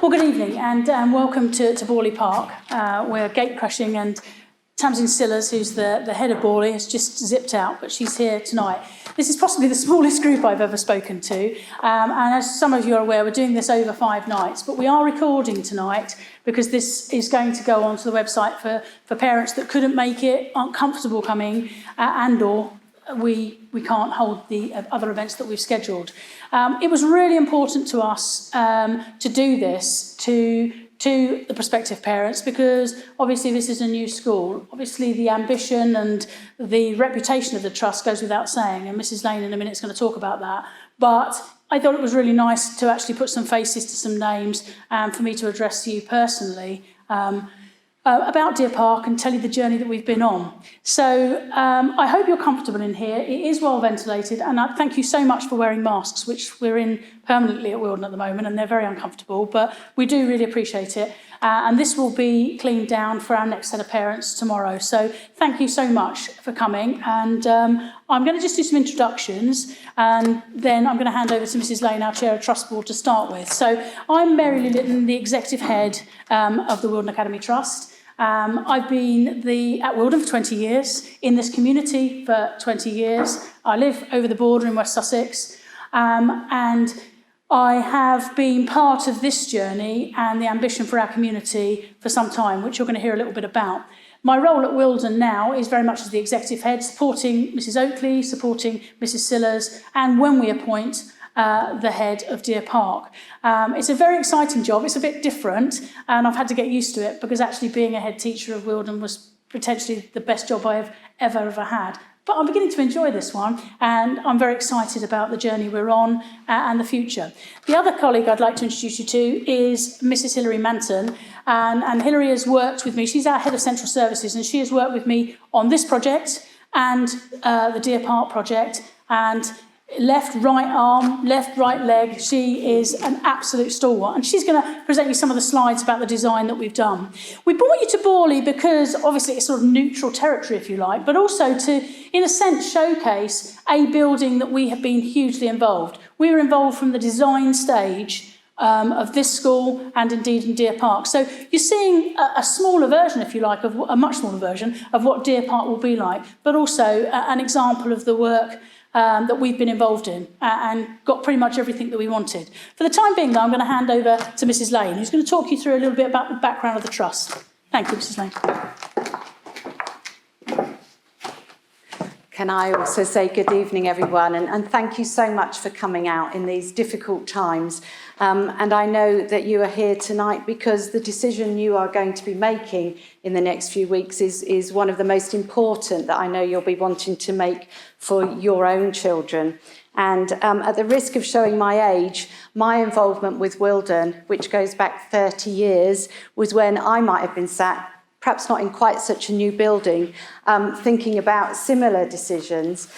Well, good evening and welcome to Borley Park. We're gate crushing and Tamsin Sillars, who's the head of Borley, has just zipped out, but she's here tonight. This is possibly the smallest group I've ever spoken to, and as some of you are aware, we're doing this over 5 nights, but we are recording tonight because this is going to go onto the website for parents that couldn't make it, aren't comfortable coming, and or we can't hold the other events that we've scheduled. It was really important to us to do this to the prospective parents, because obviously this is a new school. Obviously the ambition and the reputation of the trust goes without saying, and Mrs. Lane in a minute is going to talk about that. But I thought it was really nice to actually put some faces to some names and for me to address you personally about Deer Park and tell you the journey that we've been on. So I hope you're comfortable in here. It is well ventilated, and I thank you so much for wearing masks, which we're in permanently at Wilden at the moment, and they're very uncomfortable, but we do really appreciate it. And this will be cleaned down for our next set of parents tomorrow. So thank you so much for coming. And I'm going to just do some introductions, and then I'm going to hand over to Mrs. Lane, our Chair of Trust Board, to start with. So I'm Mary Lou Litton, the Executive Head of the Wilden Academy Trust. I've been at Wilden for 20 years, in this community for 20 years. I live over the border in West Sussex, and I have been part of this journey and the ambition for our community for some time, which you're going to hear a little bit about. My role at Wilden now is very much as the Executive Head, supporting Mrs. Oakley, supporting Mrs. Sillars, and when we appoint the head of Deer Park. It's a very exciting job. It's a bit different, and I've had to get used to it, because actually being a head teacher of Wilden was potentially the best job I've ever had. But I'm beginning to enjoy this one, and I'm very excited about the journey we're on and the future. The other colleague I'd like to introduce you to is Mrs. Hilary Manton, and Hilary has worked with me. She's our head of central services, and she has worked with me on this project and the Deer Park project, and left, right arm, left, right leg. She is an absolute stalwart, and she's going to present you some of the slides about the design that we've done. We brought you to Borley because obviously it's sort of neutral territory, if you like, but also to, in a sense, showcase a building that we have been hugely involved. We were involved from the design stage of this school and indeed in Deer Park. So you're seeing a smaller version, if you like, of a much smaller version of what Deer Park will be like, but also an example of the work that we've been involved in and got pretty much everything that we wanted. For the time being, though, I'm going to hand over to Mrs. Lane, who's going to talk you through a little bit about the background of the trust. Thank you, Mrs. Lane. Can I also say good evening, everyone, and thank you so much for coming out in these difficult times. And I know that you are here tonight because the decision you are going to be making in the next few weeks is one of the most important that I know you'll be wanting to make for your own children. And at the risk of showing my age, my involvement with Wilden, which goes back 30 years, was when I might have been sat, perhaps not in quite such a new building, thinking about similar decisions,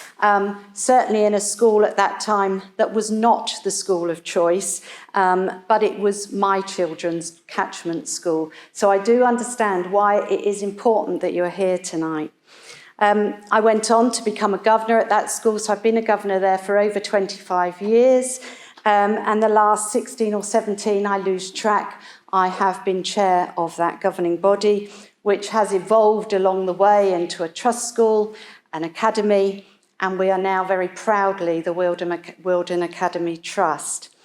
certainly in a school at that time that was not the school of choice, but it was my children's catchment school. So I do understand why it is important that you're here tonight. I went on to become a governor at that school, so I've been a governor there for over 25 years, and the last 16 or 17, I lose track, I have been chair of that governing body, which has evolved along the way into a trust school, an academy, and we are now very proudly the Wilden Academy Trust.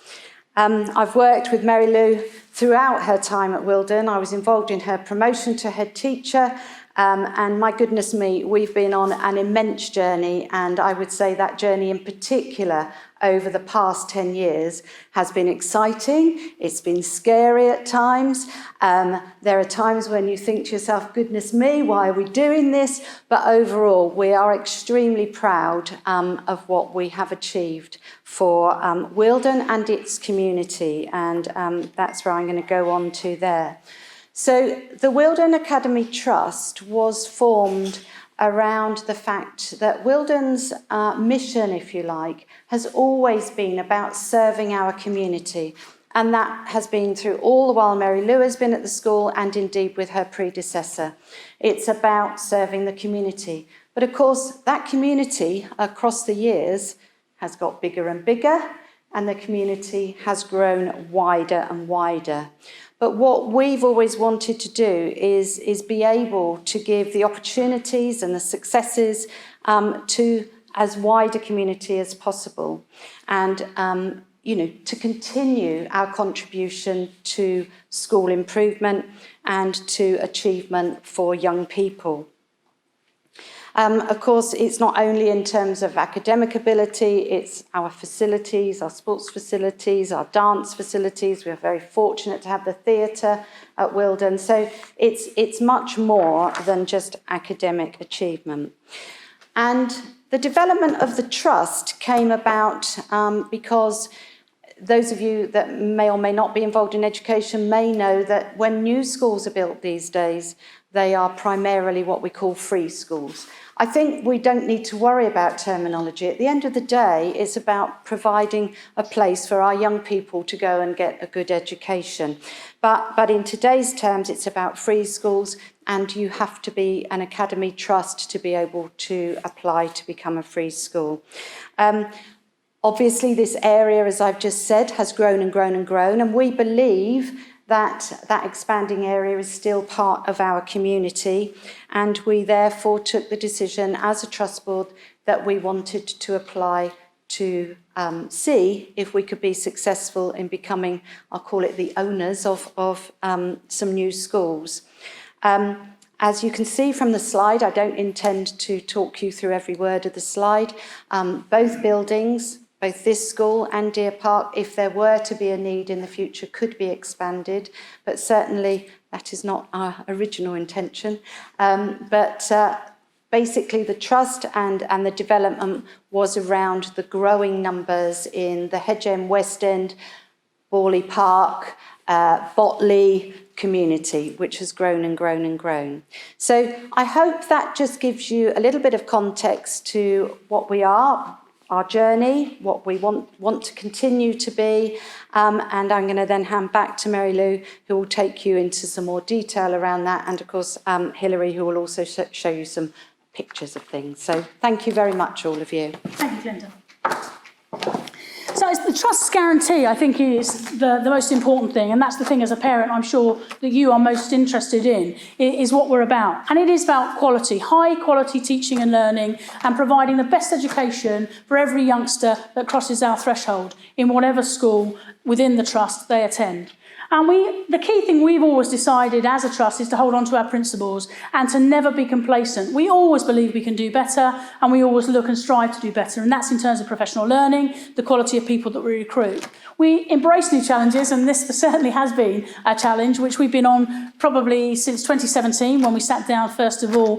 I've worked with Mary Lou throughout her time at Wilden. I was involved in her promotion to head teacher, and my goodness me, we've been on an immense journey, and I would say that journey in particular over the past 10 years has been exciting. It's been scary at times. There are times when you think to yourself, goodness me, why are we doing this? But overall, we are extremely proud of what we have achieved for Wilden and its community, and that's where I'm going to go on to there. So the Wilden Academy Trust was formed around the fact that Wilden's mission, if you like, has always been about serving our community. And that has been through all the while Mary Lou has been at the school and indeed with her predecessor. It's about serving the community. But of course, that community across the years has got bigger and bigger. and the community has grown wider and wider. But what we've always wanted to do is be able to give the opportunities and the successes to as wide a community as possible, and to continue our contribution to school improvement and to achievement for young people. Of course, it's not only in terms of academic ability, it's our facilities, our sports facilities, our dance facilities. We're very fortunate to have the theatre at Wilden. So it's much more than just academic achievement. And the development of the Trust came about because those of you that may or may not be involved in education may know that when new schools are built these days, they are primarily what we call free schools. I think we don't need to worry about terminology. At the end of the day, it's about providing a place for our young people to go and get a good education. But in today's terms, it's about free schools, and you have to be an Academy Trust to be able to apply to become a free school. Obviously, this area, as I've just said, has grown and grown and grown, and we believe that expanding area is still part of our community, and we therefore took the decision as a trust board that we wanted to apply to see if we could be successful in becoming, I'll call it, the owners of some new schools. As you can see from the slide, I don't intend to talk you through every word of the slide. Both buildings, both this school and Deer Park, if there were to be a need in the future, could be expanded, but certainly that is not our original intention. Basically the trust and the development was around the growing numbers in the Hedge End, West End, Borley Park, Botley community, which has grown and grown and grown. So I hope that just gives you a little bit of context to what we are, our journey, what we want to continue to be, and I'm going to then hand back to Mary Lou, who will take you into some more detail around that, and of course Hilary, who will also show you some pictures of things. So thank you very much, all of you. Thank you, Glenda. So it's the trust's guarantee, I think, is the most important thing, and that's the thing as a parent I'm sure that you are most interested in, is what we're about. And it is about quality, high quality teaching and learning, and providing the best education for every youngster that crosses our threshold in whatever school within the trust they attend. And the key thing we've always decided as a trust is to hold on to our principles and to never be complacent. We always believe we can do better, and we always look and strive to do better. And that's in terms of professional learning, the quality of people that we recruit. We embrace new challenges, and this certainly has been a challenge, which we've been on probably since 2017, when we sat down, first of all,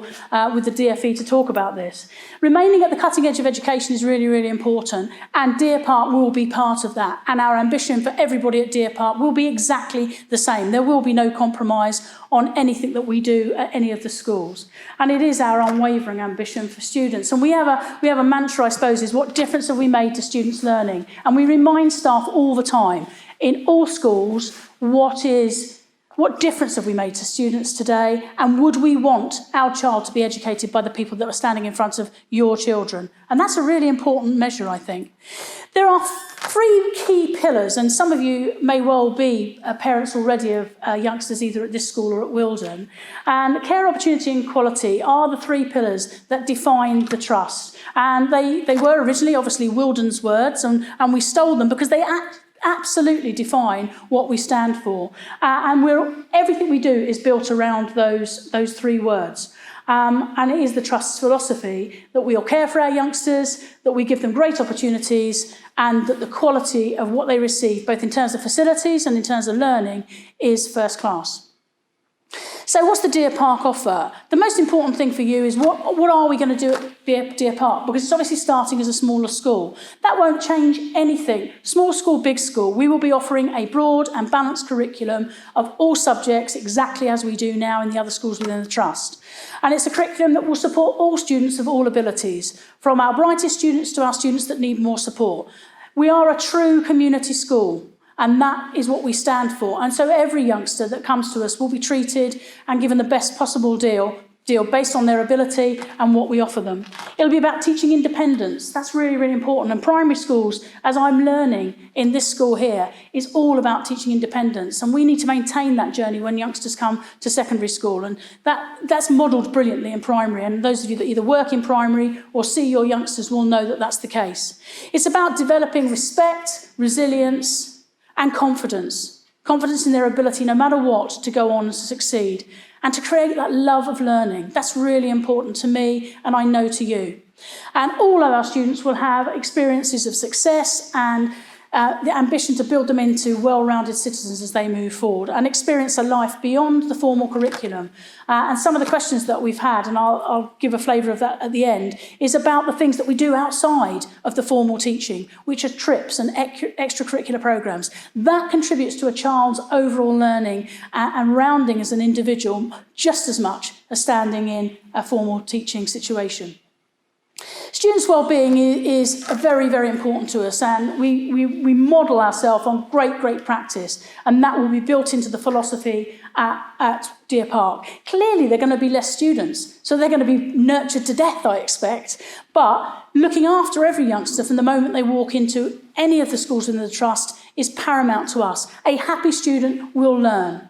with the DFE to talk about this. Remaining at the cutting edge of education is really, really important, and Deer Park will be part of that. And our ambition for everybody at Deer Park will be exactly the same. There will be no compromise on anything that we do at any of the schools. And it is our unwavering ambition for students. And we have a mantra, I suppose, is what difference have we made to students' learning? And we remind staff all the time, in all schools, what difference have we made to students today? And would we want our child to be educated by the people that are standing in front of your children? And that's a really important measure, I think. There are three key pillars, and some of you may well be parents already of youngsters either at this school or at Wilden. And care, opportunity and quality are the three pillars that define the trust. And they were originally, obviously, Wilden's words, and we stole them because they absolutely define what we stand for. And everything we do is built around those three words. And it is the Trust's philosophy that we'll care for our youngsters, that we give them great opportunities, and that the quality of what they receive, both in terms of facilities and in terms of learning, is first class. So what's the Deer Park offer? The most important thing for you is what are we going to do at Deer Park? Because it's obviously starting as a smaller school. That won't change anything. Small school, big school. We will be offering a broad and balanced curriculum of all subjects, exactly as we do now in the other schools within the Trust. And it's a curriculum that will support all students of all abilities, from our brightest students to our students that need more support. We are a true community school. And that is what we stand for. And so every youngster that comes to us will be treated and given the best possible deal deal based on their ability and what we offer them. It'll be about teaching independence. That's really, really important. And primary schools, as I'm learning in this school here, is all about teaching independence. And we need to maintain that journey when youngsters come to secondary school. And that's modelled brilliantly in primary. And those of you that either work in primary or see your youngsters will know that that's the case. It's about developing respect, resilience, and confidence. Confidence in their ability, no matter what, to go on and to succeed. And to create that love of learning. That's really important to me, and I know to you. And all of our students will have experiences of success and the ambition to build them into well-rounded citizens as they move forward and experience a life beyond the formal curriculum. And some of the questions that we've had, and I'll give a flavour of that at the end, is about the things that we do outside of the formal teaching, which are trips and extracurricular programmes. That contributes to a child's overall learning and rounding as an individual just as much as standing in a formal teaching situation. Students' wellbeing is very, very important to us, and we model ourselves on great practice, and that will be built into the philosophy at Deer Park. Clearly, there are going to be less students, so they're going to be nurtured to death, I expect, but looking after every youngster from the moment they walk into any of the schools within the Trust is paramount to us. A happy student will learn.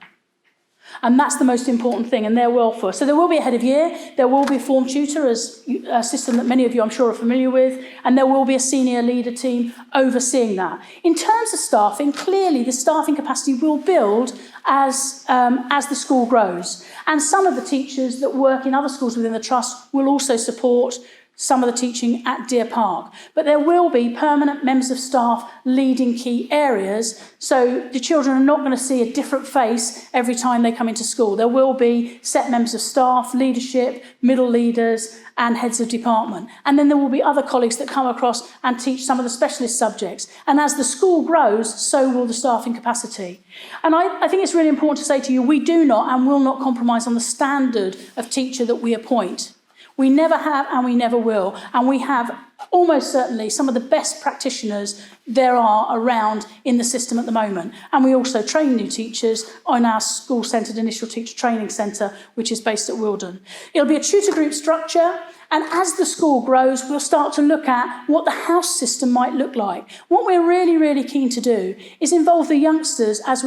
And that's the most important thing, and their welfare. So there will be a head of year, there will be a form tutor, as a system that many of you I'm sure are familiar with, and there will be a senior leader team overseeing that. In terms of staffing, clearly the staffing capacity will build as the school grows. And some of the teachers that work in other schools within the Trust will also support some of the teaching at Deer Park. But there will be permanent members of staff leading key areas, so the children are not going to see a different face every time they come into school. There will be set members of staff, leadership, middle leaders, and heads of department. And then there will be other colleagues that come across and teach some of the specialist subjects. And as the school grows, so will the staffing capacity. And I think it's really important to say to you, we do not and will not compromise on the standard of teacher that we appoint. We never have and we never will. And we have almost certainly some of the best practitioners there are around in the system at the moment. And we also train new teachers on our school-centred initial teacher training centre, which is based at Wilden. It'll be a tutor group structure. And as the school grows, we'll start to look at what the house system might look like. What we're really, really keen to do is involve the youngsters as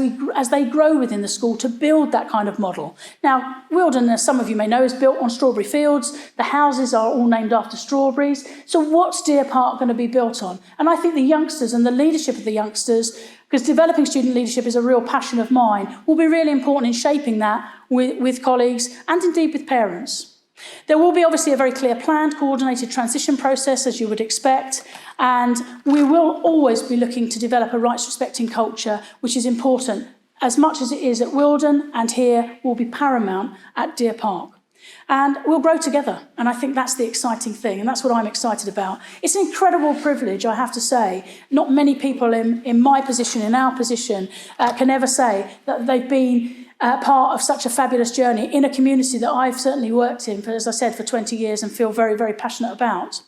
they grow within the school to build that kind of model. Now, Wilden, as some of you may know, is built on strawberry fields. The houses are all named after strawberries. So what's Deer Park going to be built on? And I think the youngsters and the leadership of the youngsters, because developing student leadership is a real passion of mine, will be really important in shaping that with colleagues and indeed with parents. There will be obviously a very clear planned, coordinated transition process, as you would expect, and we will always be looking to develop a rights-respecting culture, which is important, as much as it is at Wilden, and here will be paramount at Deer Park. And we'll grow together, and I think that's the exciting thing, and that's what I'm excited about. It's an incredible privilege, I have to say. Not many people in my position, in our position, can ever say that they've been part of such a fabulous journey in a community that I've certainly worked in, as I said, for 20 years and feel very, very passionate about.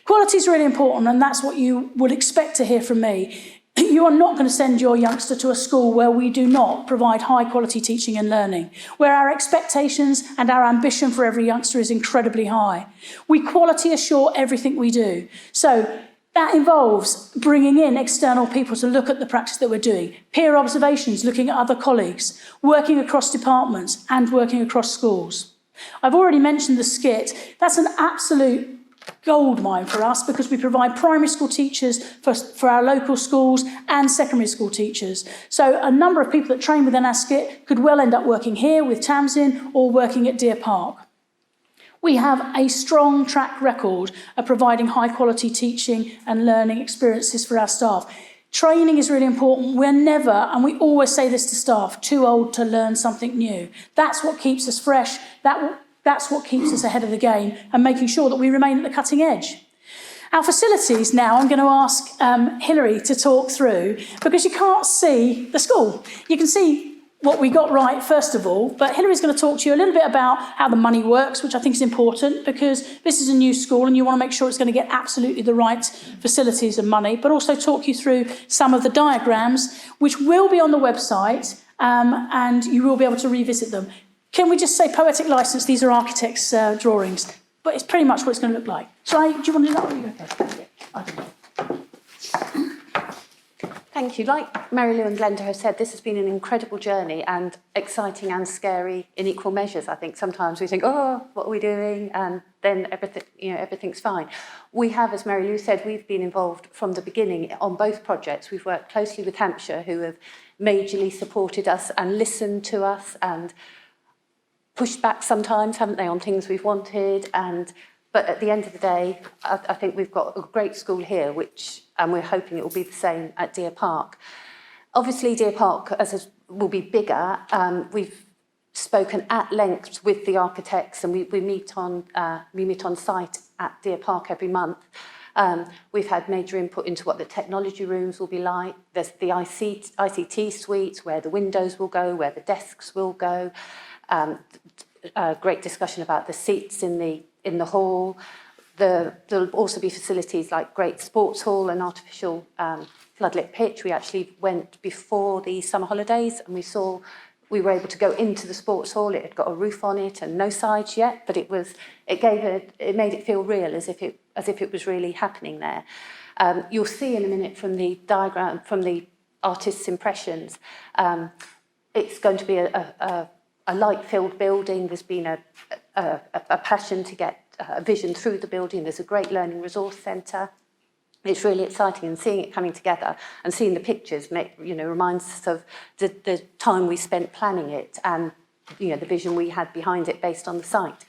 Quality is really important, and that's what you would expect to hear from me. You are not going to send your youngster to a school where we do not provide high quality teaching and learning, where our expectations and our ambition for every youngster is incredibly high. We quality assure everything we do. So that involves bringing in external people to look at the practice that we're doing, peer observations, looking at other colleagues, working across departments and working across schools. I've already mentioned the skit. That's an absolute goldmine for us because we provide primary school teachers for our local schools and secondary school teachers. So a number of people that train within our skit could well end up working here with Tamsin or working at Deer Park. We have a strong track record of providing high quality teaching and learning experiences for our staff. Training is really important. We're never, and we always say this to staff, too old to learn something new. That's what keeps us fresh. That's what keeps us ahead of the game and making sure that we remain at the cutting edge. Our facilities now, I'm going to ask Hilary to talk through because you can't see the school. You can see what we got right, first of all, but Hilary's going to talk to you a little bit about how the money works, which I think is important because this is a new school and you want to make sure it's going to get absolutely the right facilities and money, but also talk you through some of the diagrams, which will be on the website and you will be able to revisit them. can we just say poetic license, these are architects' drawings, but it's pretty much what it's going to look like. Do you want to do that? Or are you okay? I don't know. Thank you. Like Mary Lou and Glenda have said, this has been an incredible journey and exciting and scary in equal measures. I think sometimes we think, oh, what are we doing? And then everything's fine. We have, as Mary Lou said, we've been involved from the beginning on both projects. We've worked closely with Hampshire, who have majorly supported us and listened to us and pushed back sometimes, haven't they, on things we've wanted. But at the end of the day, I think we've got a great school here, and we're hoping it will be the same at Deer Park. Obviously, Deer Park will be bigger. We've spoken at length with the architects, and we meet on site at Deer Park every month. We've had major input into what the technology rooms will be like. There's the ICT suites, where the windows will go, where the desks will go. Great discussion about the seats in the hall. There'll also be facilities like great sports hall and artificial floodlit pitch. We actually went before the summer holidays, and we were able to go into the sports hall. It had got a roof on it and no sides yet, but it made it feel real, as if it was really happening there. You'll see in a minute from the diagram, from the artist's impressions, it's going to be a light-filled building. There's been a passion to get a vision through the building. There's a great learning resource centre. It's really exciting, and seeing it coming together and seeing the pictures reminds us of the time we spent planning it and the vision we had behind it based on the site.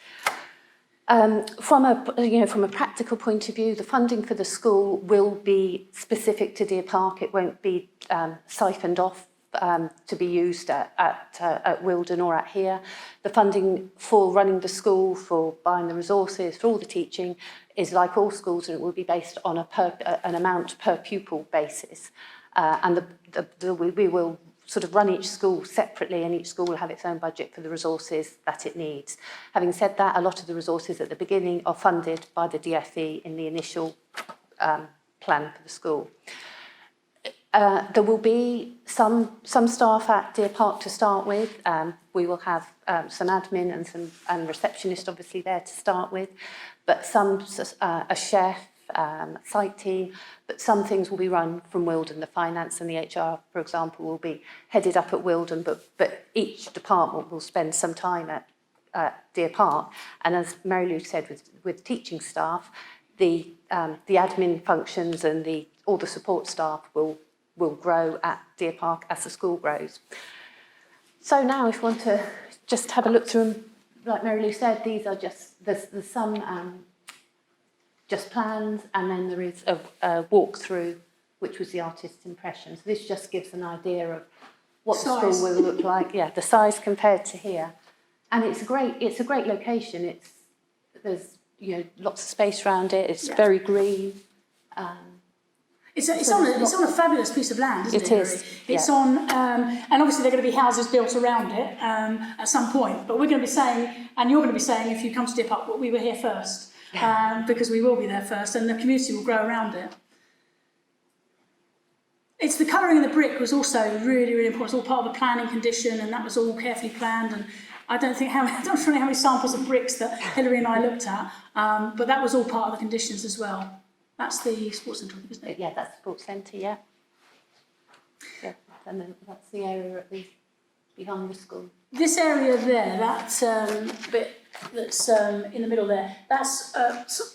From a practical point of view, the funding for the school will be specific to Deer Park. It won't be siphoned off to be used at Wilden or at here. The funding for running the school, for buying the resources, for all the teaching, is like all schools, and it will be based on an amount per pupil basis. And we will sort of run each school separately, and each school will have its own budget for the resources that it needs. Having said that, a lot of the resources at the beginning are funded by the DFE in the initial plan for the school. There will be some staff at Deer Park to start with. We will have some admin and receptionist obviously there to start with, but a chef, site team, but some things will be run from Wilden. The finance and the HR, for example, will be headed up at Wilden, but each department will spend some time at Deer Park. And as Mary Lou said, with teaching staff, the admin functions and all the support staff will grow at Deer Park as the school grows. So now, if you want to just have a look through them, like Mary Lou said, these are there's some just plans, and then there is a walkthrough, which was the artist's impression. So this just gives an idea of what the school will look like. Yeah, the size compared to here, and it's a great location. There's lots of space around it. It's very green. It's on a fabulous piece of land, isn't it? It is. It's on, and obviously there are going to be houses built around it at some point. But we're going to be saying, and you're going to be saying, if you come to Deer Park, we were here first, because we will be there first, and the community will grow around it. It's the colouring of the brick was also really, really important. It's all part of the planning condition, and that was all carefully planned. And I don't know how many samples of bricks that Hilary and I looked at, but that was all part of the conditions as well. That's the sports centre, isn't it? Yeah, that's the sports centre, yeah. Yeah, and then that's the area behind the school. This area there, that bit that's in the middle there,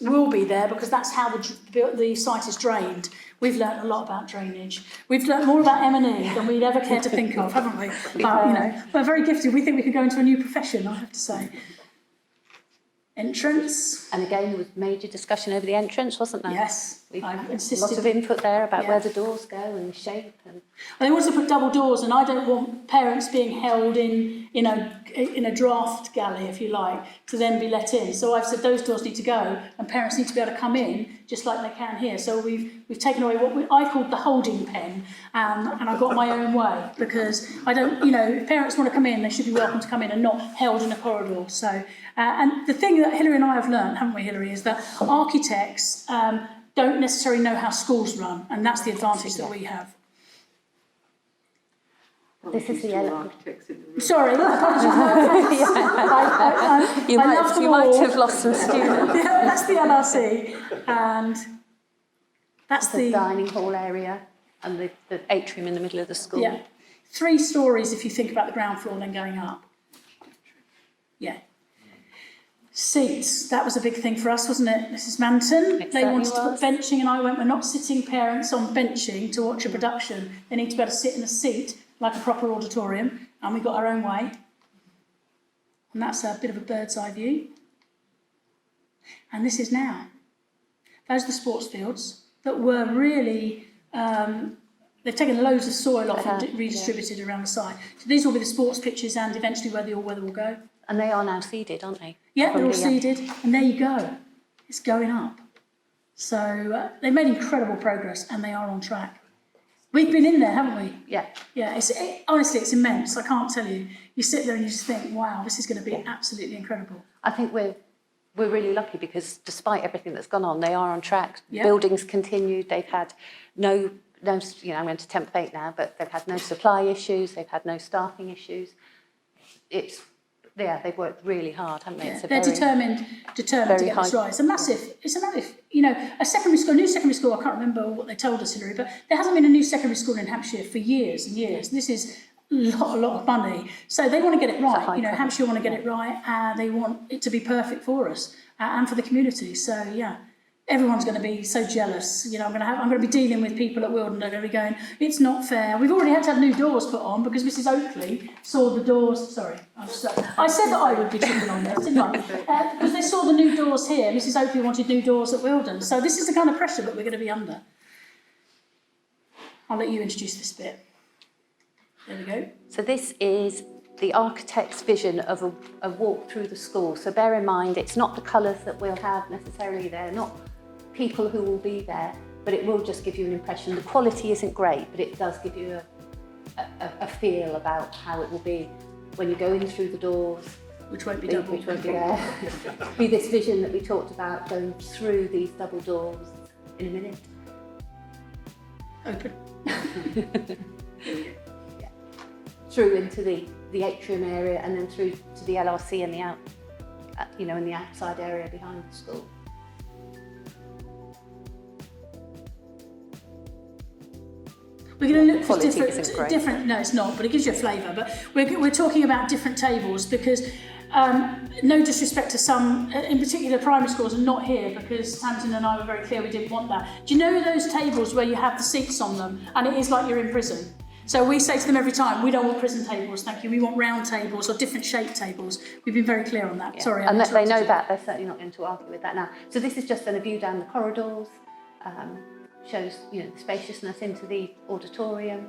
will be there because that's how the site is drained. We've learnt a lot about drainage. We've learnt more about M&E than we'd ever care to think of, haven't we? But, we're very gifted. We think we could go into a new profession, I have to say. Entrance. And again, there was major discussion over the entrance, wasn't there? Yes, I've insisted. Lots of input there about where the doors go and the shape. And they also put double doors, and I don't want parents being held in a draft galley, if you like, to then be let in. So I've said those doors need to go, and parents need to be able to come in just like they can here. So we've taken away what I called the holding pen, and I got my own way because I don't, if parents want to come in, they should be welcome to come in and not held in a corridor. So. And the thing that Hilary and I have learned, haven't we, Hilary, is that architects don't necessarily know how schools run, and that's the advantage that we have. This is the architects in the room. Sorry, apologies. You I love them might all. have lost some students. Yeah, that's the LRC, and that's The dining hall area and the atrium in the middle of the school. Yeah, 3 stories if you think about the ground floor and then going up. Yeah. Seats, that was a big thing for us, wasn't it, Mrs. Manton? It They wanted to certainly put benching, and I went, we're not sitting parents on benching to watch a production. They need to be able to sit in a seat like a proper auditorium, and we got our own way. And that's a bit of a bird's eye view. And this is now. Those are the sports fields that were really, they've taken loads of soil off and redistributed around the site. So these will be the sports pitches and eventually where the all-weather will go. And they are now seeded, aren't they? Yeah, they're all Probably, seeded, and there you go. It's going up. So they've made incredible progress, and they are on track. We've been in there, haven't we? Yeah. Yeah, honestly, it's immense. I can't tell you. You sit there and you just think, wow, this is going to be absolutely incredible. I think we're really lucky because despite everything that's gone on, they are on track. Yeah. Buildings continued. They've had no, I'm going to tempt fate now, but they've had no supply issues. They've had no staffing issues. They've worked really hard, haven't they? Yeah, It's a they're very- determined to get this right. It's a massive, a secondary school, a new secondary school, I can't remember what they told us, Hilary, but there hasn't been a new secondary school in Hampshire for years and years. This is a lot of money. So they want to get it right. Hampshire want to get it right. They want it to be perfect for us and for the community. So, yeah. Everyone's going to be so jealous. I'm going to be dealing with people at Wilden. They're going to be going, it's not fair. We've already had to have new doors put on because Mrs. Oakley saw the doors. Sorry, I said that I would be chipping on this, didn't I? Because they saw the new doors here. Mrs. Oakley wanted new doors at Wilden. So this is the kind of pressure that we're going to be under. I'll let you introduce this bit. There we go. So this is the architect's vision of a walk through the school. So bear in mind, it's not the colours that we'll have necessarily. They're not people who will be there, but it will just give you an impression. The quality isn't great, but it does give you a feel about how it will be when you go in through the doors. Which won't be double. Which won't be there. Be this vision that we talked about going through these double doors in a minute. Open. Yeah. Through into the atrium area and then through to the LRC and in the outside area behind the school. We're going to look for Quality isn't great. different. No, it's not, but it gives you a flavour. But we're talking about different tables because, no disrespect to some, in particular primary schools, are not here because Tamsin and I were very clear we didn't want that. Do you know those tables where you have the seats on them and it is like you're in prison? So we say to them every time, we don't want prison tables, thank you. We want round tables or different shaped tables. We've been very clear on that. Yeah. Sorry, and they know you. that. They're certainly not going to argue with that now. So this is just then a view down the corridors. Shows the spaciousness into the auditorium.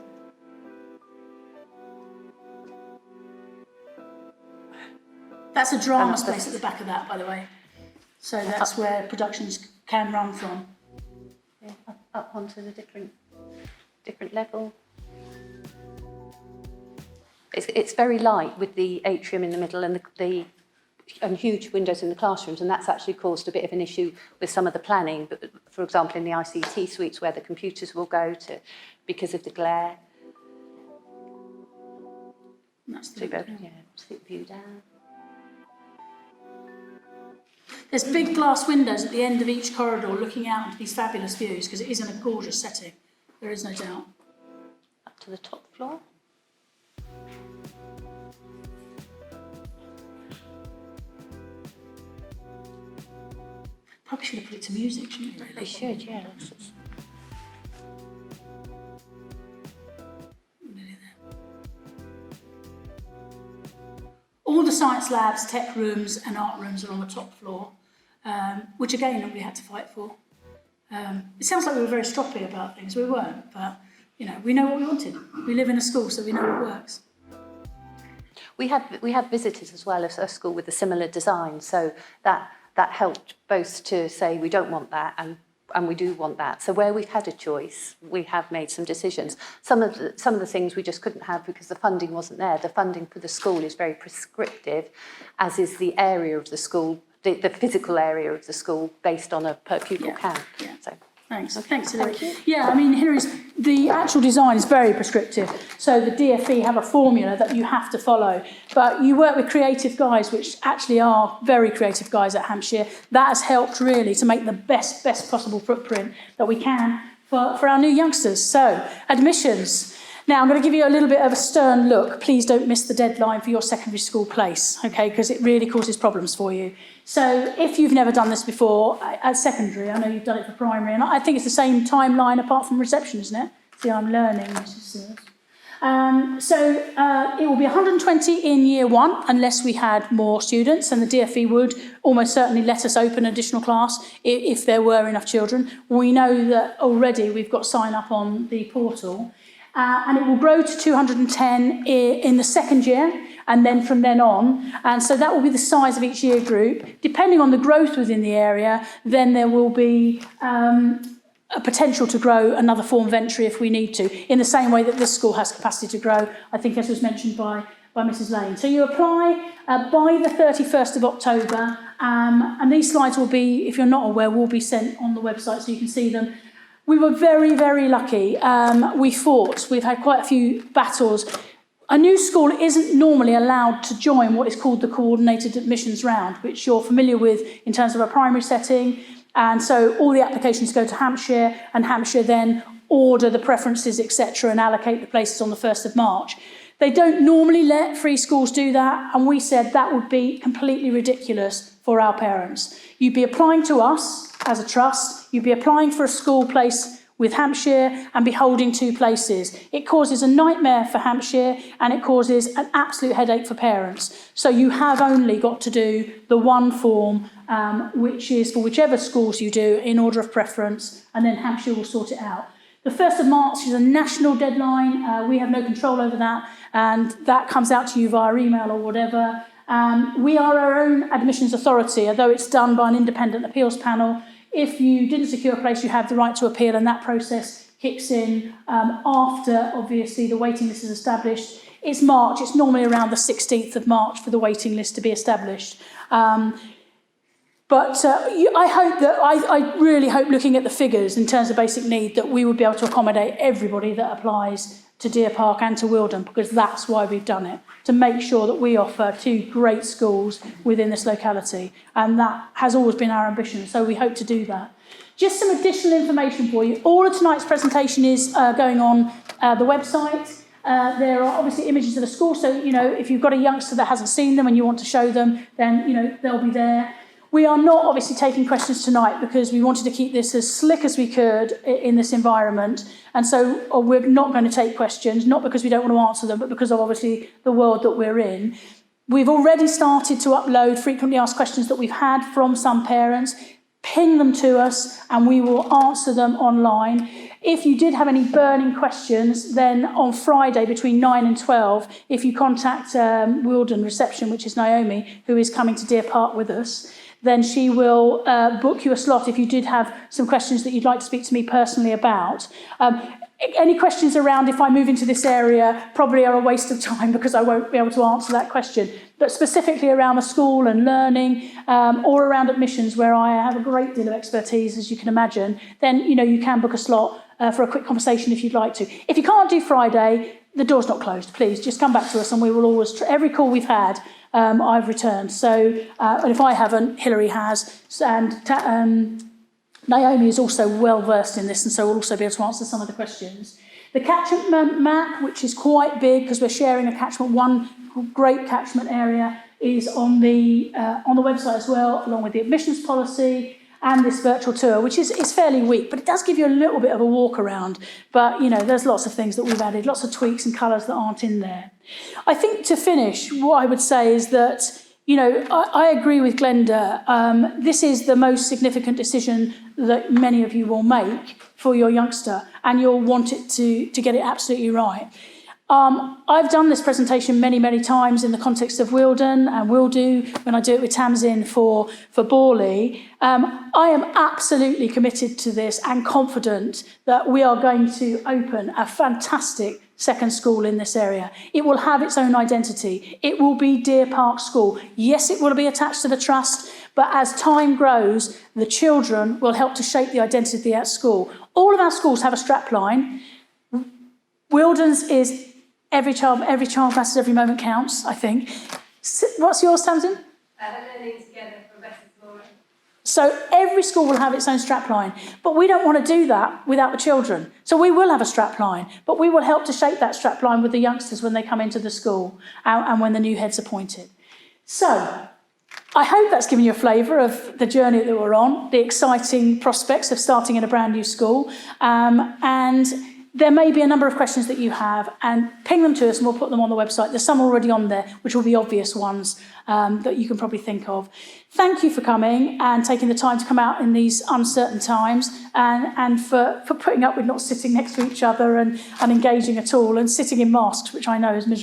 That's a drama space at the back of that, by the way. So that's where productions can run from. Yeah, up onto the different level. It's very light with the atrium in the middle and the huge windows in the classrooms, and that's actually caused a bit of an issue with some of the planning. But for example, in the ICT suites where the computers will go to, because of the glare. That's the View down. There's big glass windows at the end of each corridor looking out into these fabulous views because it is in a gorgeous setting. There is no doubt. Up to the top floor. Probably should have put it to music, shouldn't you? We should, yeah. All the science labs, tech rooms and art rooms are on the top floor, which again we had to fight for. It sounds like we were very stroppy about things. We weren't, but we know what we wanted. We live in a school, so we know what works. We had visitors as well as a school with a similar design, so that helped both to say we don't want that and we do want that. So where we've had a choice, we have made some decisions. Some of the things we just couldn't have because the funding wasn't there. The funding for the school is very prescriptive, as is the area of the school, the physical area of the school based on a per pupil count. Yeah. So. Thanks, Hilary. Yeah, Hilary's the actual design is very prescriptive. So the DFE have a formula that you have to follow. But you work with creative guys, which actually are very creative guys at Hampshire. That has helped really to make the best possible footprint that we can for our new youngsters. So, admissions. Now, I'm going to give you a little bit of a stern look. Please don't miss the deadline for your secondary school place, okay, because it really causes problems for you. So if you've never done this before at secondary, I know you've done it for primary, and I think it's the same timeline apart from reception, isn't it? See, I'm learning, Mrs. Sears. It will be 120 in year one, unless we had more students, and the DFE would almost certainly let us open an additional class if there were enough children. We know that already we've got sign up on the portal. And it will grow to 210 in the second year, and then from then on. And so that will be the size of each year group. Depending on the growth within the area, then there will be a potential to grow another form of entry if we need to, in the same way that this school has capacity to grow, I think, as was mentioned by Mrs. Lane. So you apply by the 31st of October, and these slides will be, if you're not aware, will be sent on the website so you can see them. We were very, very lucky. We've had quite a few battles. A new school isn't normally allowed to join what is called the coordinated admissions round, which you're familiar with in terms of a primary setting. And so all the applications go to Hampshire, and Hampshire then order the preferences, etc., and allocate the places on the 1st of March. They don't normally let free schools do that, and we said that would be completely ridiculous for our parents. You'd be applying to us as a trust, you'd be applying for a school place with Hampshire and be holding two places. It causes a nightmare for Hampshire, and it causes an absolute headache for parents. So you have only got to do the one form, which is for whichever schools you do in order of preference, and then Hampshire will sort it out. The 1st of March is a national deadline. We have no control over that, and that comes out to you via email or whatever. We are our own admissions authority, although it's done by an independent appeals panel. If you didn't secure a place, you have the right to appeal, and that process kicks in after, obviously, the waiting list is established. It's March. It's normally around the 16th of March for the waiting list to be established. I really hope, looking at the figures in terms of basic need, that we would be able to accommodate everybody that applies to Deer Park and to Wilden, because that's why we've done it, to make sure that we offer two great schools within this locality. And that has always been our ambition, so we hope to do that. Just some additional information for you. All of tonight's presentation is going on the website. There are obviously images of the school, so, if you've got a youngster that hasn't seen them and you want to show them, then, they'll be there. We are not obviously taking questions tonight because we wanted to keep this as slick as we could in this environment. And so we're not going to take questions, not because we don't want to answer them, but because of obviously the world that we're in. We've already started to upload frequently asked questions that we've had from some parents. Ping them to us and we will answer them online. If you did have any burning questions, then on Friday between 9 and 12, if you contact Wilden Reception, which is Naomi, who is coming to Deer Park with us, then she will book you a slot if you did have some questions that you'd like to speak to me personally about. Any questions around if I move into this area probably are a waste of time because I won't be able to answer that question. But specifically around the school and learning or around admissions, where I have a great deal of expertise, as you can imagine, then you can book a slot for a quick conversation if you'd like to. If you can't do Friday, the door's not closed. Please just come back to us and we will always, every call we've had, I've returned. So, and if I haven't, Hilary has, and Naomi is also well versed in this, and so we'll also be able to answer some of the questions. The catchment map, which is quite big because we're sharing a catchment, one great catchment area, is on the website as well, along with the admissions policy and this virtual tour, which is fairly weak, but it does give you a little bit of a walk around. But there's lots of things that we've added, lots of tweaks and colours that aren't in there. I think to finish, what I would say is that I agree with Glenda. This is the most significant decision that many of you will make for your youngster, and you'll want it to get it absolutely right. I've done this presentation many, many times in the context of Wilden, and will do when I do it with Tamsin for Borley. I am absolutely committed to this and confident that we are going to open a fantastic second school in this area. It will have its own identity. It will be Deer Park School. Yes, it will be attached to the trust, but as time grows, the children will help to shape the identity at school. All of our schools have a strapline. Wildens is every child matters, every moment counts, I think. What's yours, Tamsin? Learning together for a better tomorrow. So every school will have its own strapline, but we don't want to do that without the children. So we will have a strapline, but we will help to shape that strapline with the youngsters when they come into the school and when the new head's appointed. So I hope that's given you a flavour of the journey that we're on, the exciting prospects of starting in a brand new school, and there may be a number of questions that you have, and ping them to us and we'll put them on the website. There's some already on there, which will be obvious ones that you can probably think of. Thank you for coming and taking the time to come out in these uncertain times, and for putting up with not sitting next to each other and engaging at all, and sitting in masks, which I know is miserable.